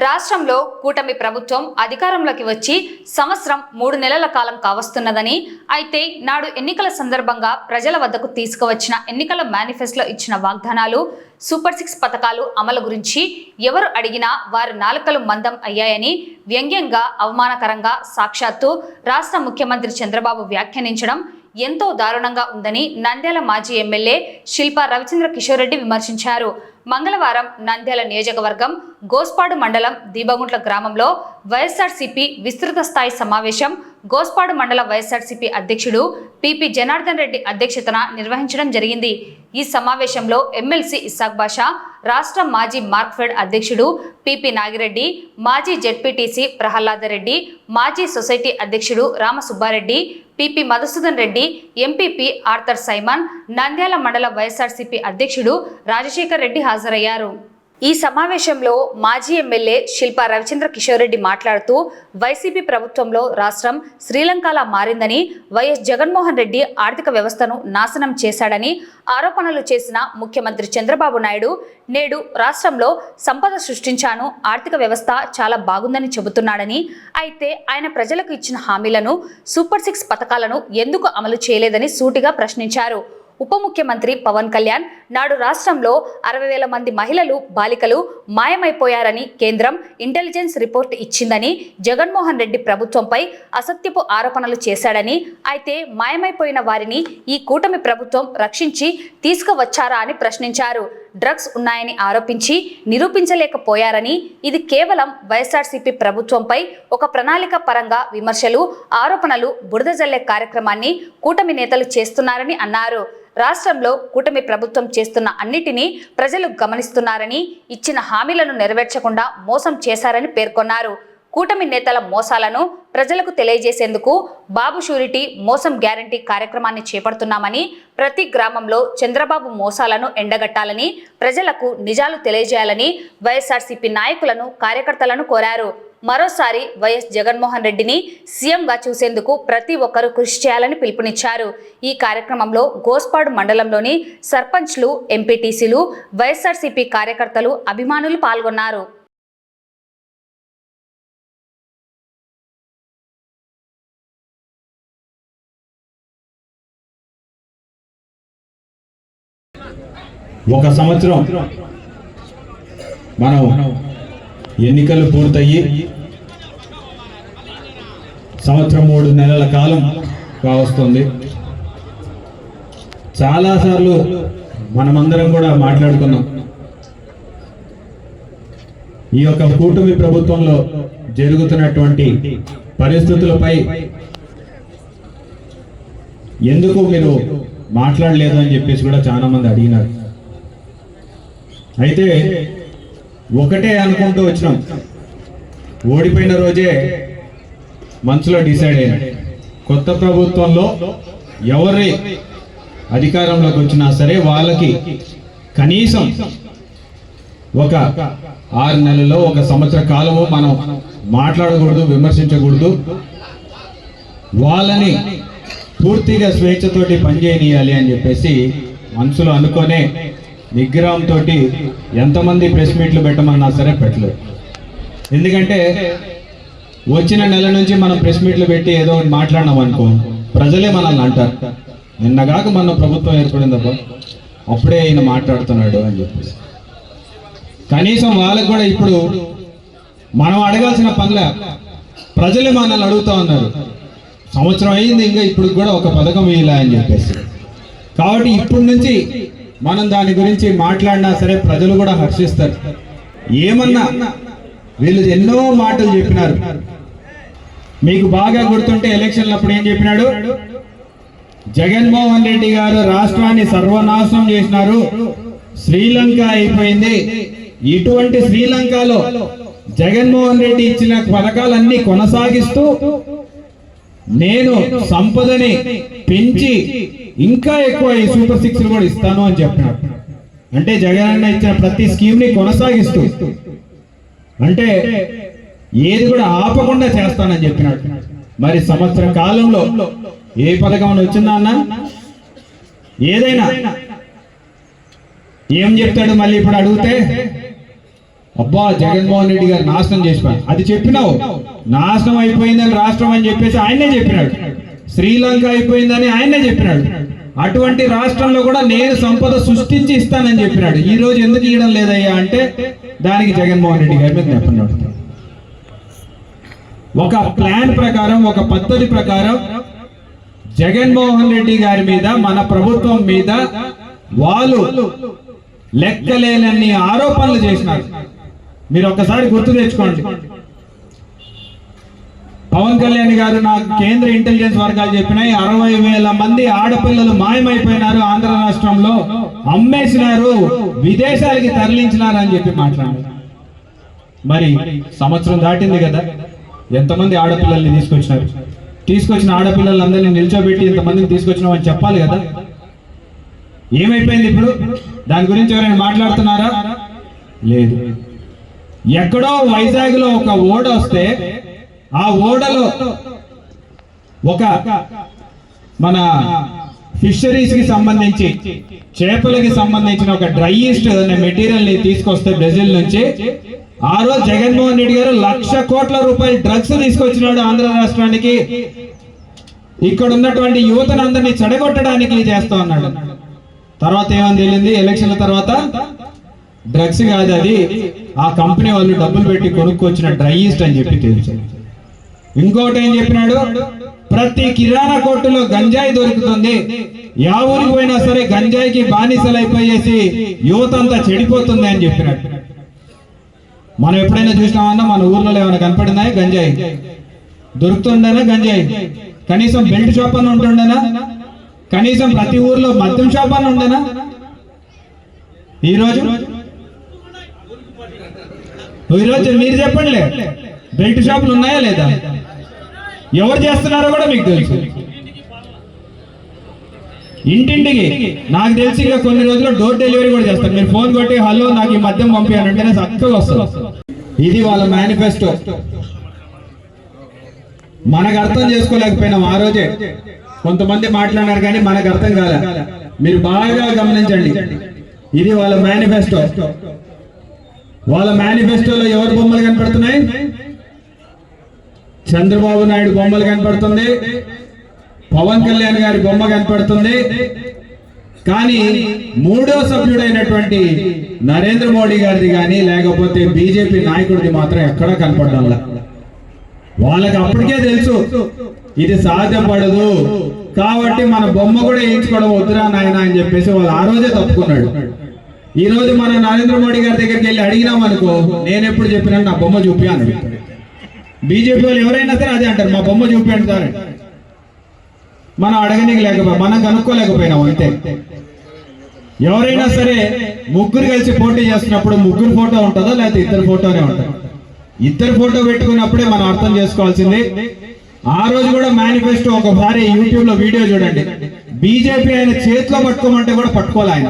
రాష్ట్రంలో కూటమి ప్రభుత్వం అధికారంలోకి వచ్చి సంవత్సరం 3 నెలల కాలం కావస్తున్నదని, అయితే నాడు ఎన్నికల సందర్భంగా ప్రజల వద్దకు తీసుకువచ్చిన ఎన్నికల మేనిఫెస్టోలో ఇచ్చిన వాగ్దానాలు, సూపర్ 6 పథకాలు అమలు గురించి ఎవరు అడిగినా వారి నాలుకలు మందం అయ్యాయని వ్యంగ్యంగా, అవమానకరంగా సాక్షాత్తు రాష్ట్ర ముఖ్యమంత్రి చంద్రబాబు వ్యాఖ్యానించడం ఎంతో దారుణంగా ఉందని నంద్యాల మాజీ ఎమ్మెల్యే శిల్పా రవిచంద్ర కిషోర్ రెడ్డి విమర్శించారు. మంగళవారం నంద్యాల నియోజకవర్గం గోస్పాడు మండలం దీబగుంట్ల గ్రామంలో వైఎస్ఆర్సీపీ విస్తృత స్థాయి సమావేశం గోస్పాడు మండల వైఎస్ఆర్సీపీ అధ్యక్షుడు పిపి జనార్దన్ రెడ్డి అధ్యక్షతన నిర్వహించడం జరిగింది. ఈ సమావేశంలో ఎమ్మెల్సీ ఇస్సాక్ బాషా, రాష్ట్ర మాజీ మార్క్ఫెడ్ అధ్యక్షుడు పిపి నాగిరెడ్డి, మాజీ జెడ్పీటీసీ ప్రహ్లాద రెడ్డి, మాజీ సొసైటీ అధ్యక్షుడు Ramasubbareddy, PP Madhusudan Reddy, MPP Arthur Simon, Nandyal మండల వైఎస్ఆర్సీపీ అధ్యక్షుడు రాజశేఖర్ రెడ్డి హాజరయ్యారు. ఈ సమావేశంలో మాజీ ఎమ్మెల్యే శిల్పా రవిచంద్ర కిషోర్ రెడ్డి మాట్లాడుతూ, వైసీపీ ప్రభుత్వంలో రాష్ట్రం శ్రీలంకలా మారిందని, వైఎస్ జగన్మోహన్ రెడ్డి ఆర్థిక వ్యవస్థను నాశనం చేశాడని ఆరోపణలు చేసిన ముఖ్యమంత్రి చంద్రబాబు నాయుడు నేడు రాష్ట్రంలో సంపద సృష్టించాను, ఆర్థిక వ్యవస్థ చాలా బాగుందని చెబుతున్నాడని, అయితే ఆయన ప్రజలకు ఇచ్చిన హామీలను, సూపర్ 6 పథకాలను ఎందుకు అమలు చేయలేదని సూటిగా ప్రశ్నించారు. ఉప ముఖ్యమంత్రి పవన్ కళ్యాణ్ నాడు రాష్ట్రంలో 60,000 మంది మహిళలు, బాలికలు మాయమైపోయారని కేంద్రం ఇంటెలిజెన్స్ రిపోర్ట్ ఇచ్చిందని, జగన్మోహన్ రెడ్డి ప్రభుత్వంపై అసత్యపు ఆరోపణలు చేశాడని, అయితే మాయమైపోయిన వారిని ఈ కూటమి ప్రభుత్వం రక్షించి తీసుకువచ్చారా అని ప్రశ్నించారు. డ్రగ్స్ ఉన్నాయని ఆరోపించి నిరూపించలేకపోయారని, ఇది కేవలం వైఎస్ఆర్సీపీ ప్రభుత్వంపై ఒక ప్రణాళిక పరంగా విమర్శలు, ఆరోపణలు, బురద జల్లే కార్యక్రమాన్ని కూటమి నేతలు చేస్తున్నారని అన్నారు. రాష్ట్రంలో కూటమి ప్రభుత్వం చేస్తున్న అన్నిటినీ ప్రజలు గమనిస్తున్నారని, ఇచ్చిన హామీలను నెరవేర్చకుండా మోసం చేశారని పేర్కొన్నారు. కూటమి నేతల మోసాలను ప్రజలకు తెలియజేసేందుకు బాబు షూరిటీ మోసం గ్యారంటీ కార్యక్రమాన్ని చేపడుతున్నామని, ప్రతి గ్రామంలో చంద్రబాబు మోసాలను ఎండగట్టాలని, ప్రజలకు నిజాలు తెలియజేయాలని వైఎస్ఆర్సీపీ నాయకులను, కార్యకర్తలను కోరారు. మరోసారి వైఎస్ జగన్మోహన్ రెడ్డిని సీఎంగా చూసేందుకు ప్రతి ఒక్కరూ కృషి చేయాలని పిలుపునిచ్చారు. ఈ కార్యక్రమంలో గోస్పాడు మండలంలోని సర్పంచ్లు, ఎంపీటీసీలు, వైఎస్ఆర్సీపీ కార్యకర్తలు, అభిమానులు పాల్గొన్నారు. ఒక సంవత్సరం మనం ఎన్నికలు పూర్తయ్యి సంవత్సరం 3 నెలల కాలం కావస్తుంది. చాలాసార్లు మనమందరం కూడా మాట్లాడుకున్నాం. ఈ యొక్క కూటమి ప్రభుత్వంలో జరుగుతున్నటువంటి పరిస్థితులపై ఎందుకు మీరు మాట్లాడలేదు అని చెప్పేసి కూడా చాలా మంది అడిగినారు. అయితే ఒకటే అనుకుంటూ వచ్చినాం, ఓడిపోయిన రోజే మనసులో డిసైడ్ అయ్యాం, కొత్త ప్రభుత్వంలో ఎవరి అధికారంలోకి వచ్చినా సరే వాళ్ళకి కనీసం ఒక 6 నెలల్లో, ఒక సంవత్సర కాలము మనం మాట్లాడకూడదు, విమర్శించకూడదు, వాళ్ళని పూర్తిగా స్వేచ్ఛతోటి పనిచేయనియాలి అని చెప్పేసి మనసులో అనుకునే నిగ్రహంతో ఎంతమంది ప్రెస్ మీట్లు పెట్టమన్నా సరే పెట్టలేదు. ఎందుకంటే వచ్చిన నెల నుంచి మనం ప్రెస్ మీట్లు పెట్టి ఏదో మాట్లాడినాం అనుకో, ప్రజలే మనల్ని అంటారు, నిన్నగాక మన ప్రభుత్వం ఏర్పడిందబ్బా, అప్పుడే ఈయన మాట్లాడుతున్నాడు అని చెప్పేసి. కనీసం వాళ్ళకు కూడా ఇప్పుడు మనం అడగాల్సిన పనులే ప్రజలే మనల్ని అడుగుతా ఉన్నారు. సంవత్సరం అయింది, ఇంకా ఇప్పుడు కూడా ఒక పథకం ఇలా అని చెప్పేసి. కాబట్టి ఇప్పటి నుంచి మనం దాని గురించి మాట్లాడినా సరే ప్రజలు కూడా హర్షిస్తారు. ఏమన్నా వీళ్ళు ఎన్నో మాటలు చెప్పినారు. మీకు బాగా గుర్తుంటే ఎలక్షన్లప్పుడు ఏం చెప్పినాడు, జగన్మోహన్ రెడ్డి గారు రాష్ట్రాన్ని సర్వనాశనం చేసినారు, శ్రీలంక అయిపోయింది, ఇటువంటి శ్రీలంకలో జగన్మోహన్ రెడ్డి ఇచ్చిన పథకాలన్నీ కొనసాగిస్తూ నేను సంపదని పెంచి ఇంకా ఎక్కువ ఈ సూపర్ 6 కూడా ఇస్తాను అని చెప్పినాడు. అంటే జగన్ అన్న ఇచ్చిన ప్రతి స్కీమ్ ని కొనసాగిస్తూ, అంటే ఏది కూడా ఆపకుండా చేస్తానని చెప్పినాడు. మరి సంవత్సర కాలంలో ఏ పథకం వచ్చిందా అన్న? ఏదైనా ఏం చెప్తాడు మళ్ళీ ఇప్పుడు అడిగితే? అబ్బా జగన్మోహన్ రెడ్డి గారు నాశనం చేసిపోయారు, అది చెప్పినావు. నాశనం అయిపోయిందని రాష్ట్రం అని చెప్పేసి ఆయనే చెప్పినాడు. శ్రీలంక అయిపోయిందని ఆయనే చెప్పినాడు. అటువంటి రాష్ట్రంలో కూడా నేను సంపద సృష్టించి ఇస్తానని చెప్పినాడు. ఈ రోజు ఎందుకు ఇవ్వడం లేదయ్యా అంటే దానికి జగన్మోహన్ రెడ్డి గారి మీద చెప్పినాడు. ఒక ప్లాన్ ప్రకారం, ఒక పద్ధతి ప్రకారం జగన్మోహన్ రెడ్డి గారి మీద, మన ప్రభుత్వం మీద వాళ్ళు లెక్కలేనన్ని ఆరోపణలు చేసినారు. మీరు ఒక్కసారి గుర్తు తెచ్చుకోండి. పవన్ కళ్యాణ్ గారు నాకు కేంద్ర ఇంటెలిజెన్స్ వర్గాలు చెప్పినాయి 60,000 మంది ఆడపిల్లలు మాయమైపోయినారు, ఆంధ్ర రాష్ట్రంలో అమ్మేసినారు, విదేశాలకి తరలించినారు అని చెప్పి మాట్లాడారు. మరి సంవత్సరం దాటింది కదా, ఎంతమంది ఆడపిల్లల్ని తీసుకొచ్చినారు? తీసుకొచ్చిన ఆడపిల్లలందరినీ నిల్చోబెట్టి ఇంతమందిని తీసుకొచ్చినాం అని చెప్పాలి కదా. ఏమైపోయింది ఇప్పుడు? దాని గురించి ఎవరైనా మాట్లాడుతున్నారా? లేదు. ఎక్కడో వైజాగ్ లో ఒక ఓడ వస్తే ఆ ఓడలో ఒక మన ఫిషరీస్ కి సంబంధించి, చేపలకి సంబంధించిన ఒక డ్రై ఈస్ట్ అనే మెటీరియల్ ని తీసుకొస్తే బ్రెజిల్ నుంచి, ఆ రోజు జగన్మోహన్ రెడ్డి గారు 1,00,000 కోట్ల రూపాయల డ్రగ్స్ తీసుకొచ్చినాడు ఆంధ్ర రాష్ట్రానికి. ఇక్కడ ఉన్నటువంటి యువతను అందరినీ చెడగొట్టడానికి చేస్తా ఉన్నాడు. తర్వాత ఏమని తెలియంది? ఎలక్షన్ల తర్వాత డ్రగ్స్ కాదు అది, ఆ కంపెనీ వాళ్ళు డబ్బులు పెట్టి కొనుక్కొచ్చిన డ్రై ఈస్ట్ అని చెప్పి తెలిసింది. ఇంకోటి ఏం చెప్పినాడు? ప్రతి కిరాణా కొట్టులో గంజాయి దొరుకుతుంది, యా ఊరికి పోయినా సరే గంజాయికి బానిసలైపోయేసి యువత అంతా చెడిపోతుంది అని చెప్పినాడు. మనం ఎప్పుడైనా చూసినామన్నా మన ఊర్లో ఏమైనా కనపడిందా గంజాయి? దొరుకుతుండేనా గంజాయి? కనీసం బెల్ట్ షాప్ అని ఉంటుండేనా? కనీసం ప్రతి ఊర్లో మద్యం షాప్ అని ఉండేనా? ఈరోజు మీరు చెప్పండి, బెల్ట్ షాపులు ఉన్నాయా లేదా? ఎవరు చేస్తున్నారో కూడా మీకు తెలుసు. ఇంటింటికి నాకు తెలిసి ఇక కొన్ని రోజుల్లో డోర్ డెలివరీ కూడా చేస్తారు. మీరు ఫోన్ కొట్టి హలో నాకు ఈ మద్యం పంపించాలంటేనే చక్కగా వస్తుంది. ఇది వాళ్ళ మేనిఫెస్టో. మనకు అర్థం చేసుకోలేకపోయినాం ఆ రోజే. కొంతమంది మాట్లాడారు కానీ మనకు అర్థం కాలే. మీరు బాగా గమనించండి, ఇది వాళ్ళ మేనిఫెస్టో. వాళ్ళ మేనిఫెస్టోలో ఎవరు బొమ్మలు కనపడుతున్నాయి? చంద్రబాబు నాయుడు బొమ్మలు కనపడుతుంది, పవన్ కళ్యాణ్ గారి బొమ్మ కనపడుతుంది. కానీ మూడో సభ్యుడైనటువంటి నరేంద్ర మోడీ గారిది కానీ లేకపోతే బీజేపీ నాయకుడిది మాత్రం ఎక్కడా కనపడడంలా. వాళ్ళకి అప్పటికే తెలుసు ఇది సాధ్యపడదు, కాబట్టి మన బొమ్మ కూడా వేయించుకోవడం వద్దురా నాయన అని చెప్పేసి వాళ్ళు ఆ రోజే తప్పుకున్నాడు. ఈ రోజు మనం నరేంద్ర మోడీ గారి దగ్గరికి వెళ్ళి అడిగినాం అనుకో, నేను ఎప్పుడు చెప్పినా నా బొమ్మ చూపి అని అడుగుతాడు. బీజేపీ వాళ్ళు ఎవరైనా సరే అదే అంటారు, మా బొమ్మ చూపి అంటారు. మనం అడగనీకి లేకపోయి, మనం కనుక్కోలేకపోయినాం అంతే. ఎవరైనా సరే ముగ్గురు కలిసి పోటీ చేస్తున్నప్పుడు ముగ్గురు ఫోటో ఉంటుందా లేకపోతే ఇద్దరు ఫోటోనే ఉంటుంది? ఇద్దరు ఫోటో పెట్టుకున్నప్పుడే మనం అర్థం చేసుకోవాల్సింది. ఆ రోజు కూడా మేనిఫెస్టో ఒకసారి యూట్యూబ్ లో వీడియో చూడండి. బీజేపీ ఆయన చేతిలో పట్టుకోమంటే కూడా పట్టుకోవాలి ఆయన.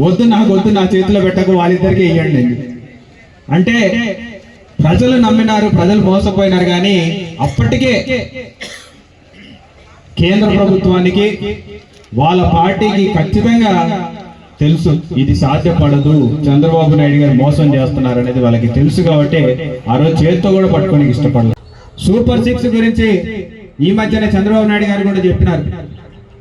వద్దు నాకు వద్దు, నా చేతిలో పెట్టకు, వాళ్ళిద్దరికి ఇవ్వండి అంటే ప్రజలు నమ్మినారు, ప్రజలు మోసపోయినారు. కానీ అప్పటికే కేంద్ర ప్రభుత్వానికి వాళ్ళ పార్టీకి ఖచ్చితంగా తెలుసు ఇది సాధ్యపడదు, చంద్రబాబు నాయుడు గారు మోసం చేస్తున్నారు అనేది వాళ్ళకి తెలుసు. కాబట్టి ఆ రోజు చేతితో కూడా పట్టుకోనికి ఇష్టపడలేదు. సూపర్ 6 గురించి ఈ మధ్యనే చంద్రబాబు నాయుడు గారు కూడా చెప్పినారు.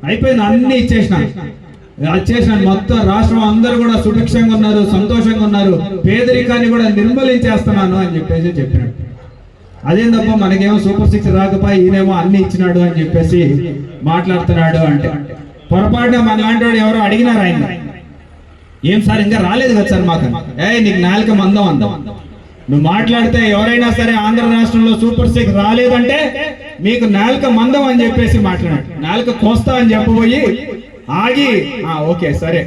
అయిపోయింది, అన్ని ఇచ్చేసినాను, మొత్తం రాష్ట్రం అందరూ కూడా సుభిక్షంగా ఉన్నారు, సంతోషంగా ఉన్నారు, పేదరికాన్ని కూడా నిర్మూలించేస్తున్నాను అని చెప్పేసి చెప్పినాడు. అదేం తప్ప మనకేమో సూపర్ 6 రాకపోయి ఈయనేమో అన్ని ఇచ్చినాడు అని చెప్పేసి మాట్లాడుతున్నాడు అంటే పొరపాటున మన లాంటి వాడు ఎవరో అడిగినారు ఆయన, ఏం సార్ ఇంకా రాలేదు కదా సార్ మాకు? నీకు నాలుక మందం అందం, నువ్వు మాట్లాడితే ఎవరైనా సరే ఆంధ్ర రాష్ట్రంలో సూపర్ 6 రాలేదంటే మీకు నాలుక మందం అని చెప్పేసి మాట్లాడాడు. నాలుక కోస్తా అని చెప్పబోయి ఆగి ఓకే సరే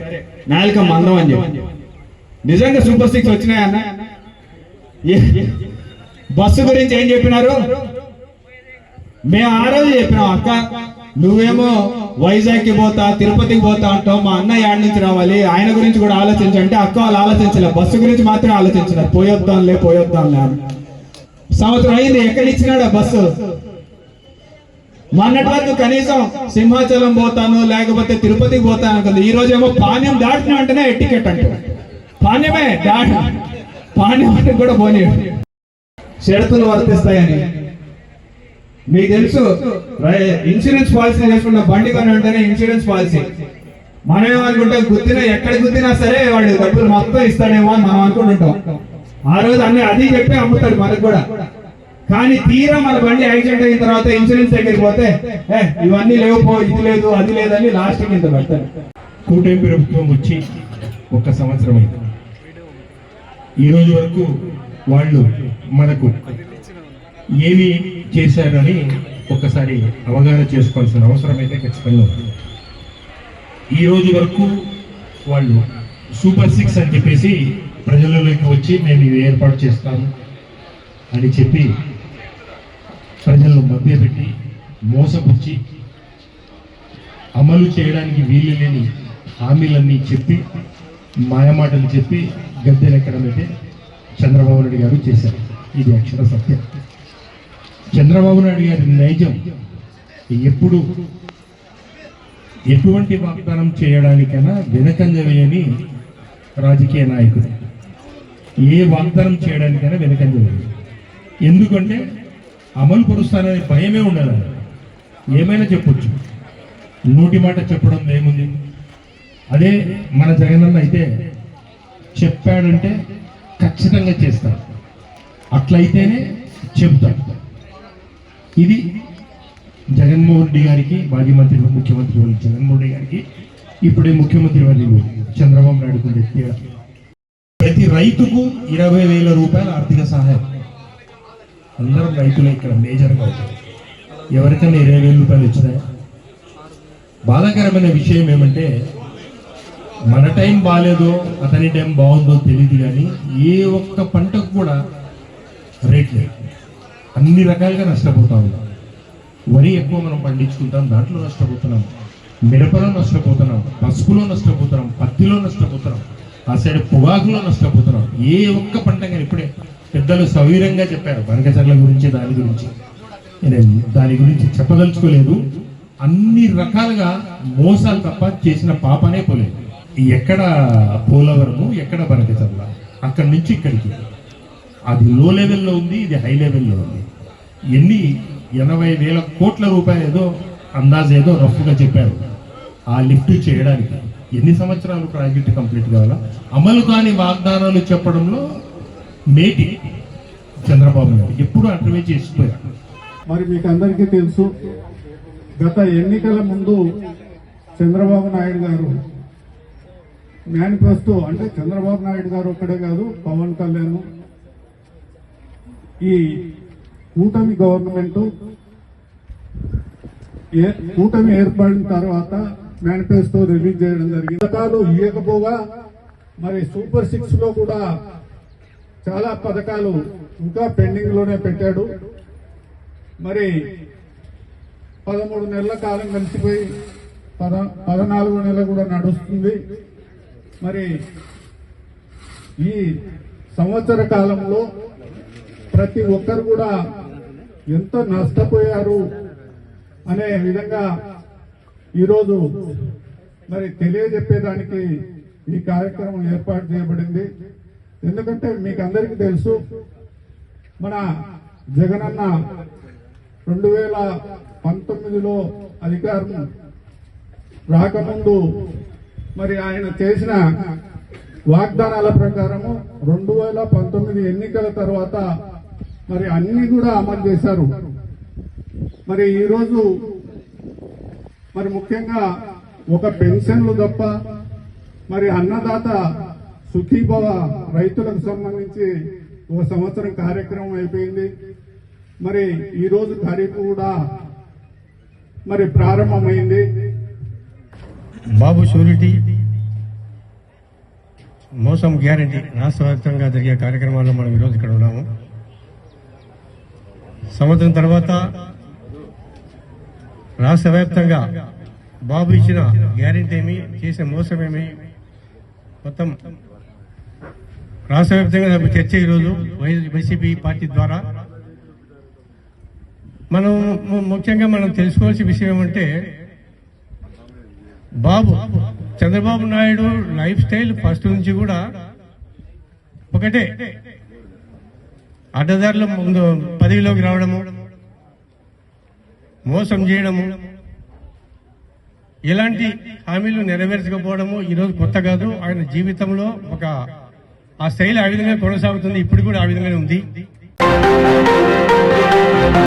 నాలుక మందం అని చెప్పి నిజంగా సూపర్ 6 వచ్చినాయన్న. బస్సు గురించి ఏం చెప్పినారు? మేము ఆ రోజు చెప్పినాం, అక్క నువ్వేమో వైజాగ్కి పోతా తిరుపతికి పోతా అంటావు, మా అన్న యాడ్ నుంచి రావాలి, ఆయన గురించి కూడా ఆలోచించంటే అక్క వాళ్ళు ఆలోచించలే, బస్సు గురించి మాత్రమే ఆలోచించినారు. పోయొద్దాంలే అని. సంవత్సరం అయింది, ఎక్కడిచ్చినాడు ఆ బస్సు? మొన్నటి వరకు కనీసం సింహాచలం పోతాను లేకపోతే తిరుపతికి పోతాను అనుకుంది. ఈ రోజు ఏమో పాణ్యం దాటిన వెంటనే టికెట్ అంటే పాణ్యమే పానీయానికి కూడా పోనీయండి, షరతులు వర్తిస్తాయని. మీకు తెలుసు ఇన్సూరెన్స్ పాలసీ చేసుకున్న బండి కొని వెంటనే ఇన్సూరెన్స్ పాలసీ మనం ఏమనుకుంటాం, గుద్దినా ఎక్కడ గుద్దినా సరే వాడు డబ్బులు మొత్తం ఇస్తాడేమో అని మనం అనుకుంటుంటాం. ఆ రోజు అన్ని అది చెప్పి అమ్ముతాడు మనకు కూడా. కానీ తీరా మన బండి యాక్సిడెంట్ అయిన తర్వాత ఇన్సూరెన్స్ దగ్గరికి పోతే ఇవన్నీ లేవు పో, ఇది లేదు అది లేదని లాస్ట్ కింద పెడతారు. కూటమి ప్రభుత్వం వచ్చి 1 సంవత్సరం అయింది. ఈ రోజు వరకు వాళ్ళు మనకు ఏమి చేశారని ఒకసారి అవగాహన చేసుకోవాల్సిన అవసరం అయితే ఖచ్చితంగా ఉంది. ఈ రోజు వరకు వాళ్ళు సూపర్ 6 అని చెప్పేసి ప్రజలలోకి వచ్చి మేము ఇది ఏర్పాటు చేస్తాము అని చెప్పి ప్రజలను మభ్యపెట్టి మోసపుచ్చి అమలు చేయడానికి వీలు లేని హామీలన్నీ చెప్పి మాయమాటలు చెప్పి గద్దెనెక్కడం అయితే చంద్రబాబు నాయుడు గారు చేశారు. ఇది అక్షర సత్యం. చంద్రబాబు నాయుడు గారి నైజం ఎప్పుడు ఎటువంటి వాగ్దానం చేయడానికైనా వెనకంజ వేయని రాజకీయ నాయకుడు. ఏ వాగ్దానం చేయడానికైనా వెనకంజ వేయని. ఎందుకంటే అమలు పరుస్తాననే భయమే ఉండదు. ఏమైనా చెప్పొచ్చు, నోటి మాట చెప్పడం ఏముంది. అదే మన జగనన్న అయితే చెప్పాడంటే ఖచ్చితంగా చేస్తాడు, అట్లయితేనే చెబుతాడు. ఇది జగన్మోహన్ రెడ్డి గారికి, మాజీ మంత్రి ముఖ్యమంత్రి జగన్మోహన్ రెడ్డి గారికి, ఇప్పుడే ముఖ్యమంత్రి వర్యులు చంద్రబాబు నాయుడుకు ఉండే తేడా. ప్రతి రైతుకు 20,000 రూపాయల ఆర్థిక సహాయం. అందరం రైతులే ఇక్కడ మేజర్గా అవుతారు. ఎవరికైనా 20,000 రూపాయలు వచ్చినాయి. బాధాకరమైన విషయం ఏమంటే మన టైం బాగాలేదో అతని టైం బాగుందో తెలియదు, కానీ ఏ ఒక్క పంటకు కూడా రేట్ లేదు. అన్ని రకాలుగా నష్టపోతా ఉన్నాం. వరి ఎక్కువ మనం పండించుకుంటాం, దాంట్లో నష్టపోతున్నాం. మిరపలో నష్టపోతున్నాం, పసుపులో నష్టపోతున్నాం, పత్తిలో నష్టపోతున్నాం, ఆ సైడ్ పొగాకులో నష్టపోతున్నాం. ఏ ఒక్క పంట కానీ ఇప్పుడే పెద్దలు సవీరంగా చెప్పారు బనకచర్ల గురించి, దాని గురించి నేను దాని గురించి చెప్పదలుచుకోలేదు. అన్ని రకాలుగా మోసాలు తప్ప చేసిన పాపనే పోలేదు. ఎక్కడ పోలవరము, ఎక్కడ బనకచర్ల, అక్కడి నుంచి ఇక్కడికి అది లో లెవెల్లో ఉంది, ఇది హై లెవెల్లో ఉంది. 80,000 కోట్ల రూపాయలు ఏదో అందాజు ఏదో రఫ్గా చెప్పారు ఆ లిఫ్ట్ చేయడానికి. ఎన్ని సంవత్సరాలు ప్రాజెక్ట్ కంప్లీట్ కావాలా? అమలు కాని వాగ్దానాలు చెప్పడంలో మేటి చంద్రబాబు నాయుడు ఎప్పుడు అటువే చేసిపోయారు. మరి మీకు అందరికీ తెలుసు, గత ఎన్నికల ముందు చంద్రబాబు నాయుడు గారు మేనిఫెస్టో, అంటే చంద్రబాబు నాయుడు గారు ఒక్కడే కాదు, పవన్ కళ్యాణ్, ఈ కూటమి గవర్నమెంట్ కూటమి ఏర్పడిన తర్వాత మేనిఫెస్టో రిలీజ్ చేయడం జరిగింది. పథకాలు ఇవ్వకపోగా మరి సూపర్ 6 లో కూడా చాలా పథకాలు ఇంకా పెండింగ్ లోనే పెట్టాడు. మరి 13 నెలల కాలం కలిసిపోయి 14వ నెల కూడా నడుస్తుంది. మరి ఈ సంవత్సర కాలంలో ప్రతి ఒక్కరు కూడా ఎంత నష్టపోయారు అనే విధంగా ఈరోజు మరి తెలియజెప్పేదానికి ఈ కార్యక్రమం ఏర్పాటు చేయబడింది. ఎందుకంటే మీకు అందరికీ తెలుసు, మన జగనన్న 2019లో అధికారం రాకముందు మరి ఆయన చేసిన వాగ్దానాల ప్రకారము 2019 ఎన్నికల తర్వాత మరి అన్ని కూడా అమలు చేశారు. మరి ఈరోజు మరి ముఖ్యంగా ఒక పెన్షన్లు తప్ప మరి అన్నదాత సుఖీభవ రైతులకు సంబంధించి 1 సంవత్సరం కార్యక్రమం అయిపోయింది. మరి ఈరోజు ఖరీఫ్ కూడా మరి ప్రారంభమైంది. బాబు షూరిటీ, మోసం గ్యారంటీ రాష్ట్ర వ్యాప్తంగా జరిగే కార్యక్రమాల్లో మనం ఈరోజు ఇక్కడ ఉన్నాము. సంవత్సరం తర్వాత రాష్ట్ర వ్యాప్తంగా బాబు ఇచ్చిన గ్యారంటీ ఏమి, చేసే మోసమేమి, మొత్తం రాష్ట్ర వ్యాప్తంగా చర్చ ఈరోజు వైసీపీ పార్టీ ద్వారా. మనం ముఖ్యంగా మనం తెలుసుకోవాల్సిన విషయం ఏమంటే, Chandrababu Naidu life style first నుంచి కూడా ఒకటే అడ్డదారులు ముందు పదవిలోకి రావడము, మోసం చేయడము, ఇలాంటి హామీలు నెరవేర్చకపోవడము ఈరోజు కొత్త కాదు. ఆయన జీవితంలో ఆ శైలి ఆ విధంగా కొనసాగుతుంది, ఇప్పుడు కూడా ఆ విధంగానే ఉంది.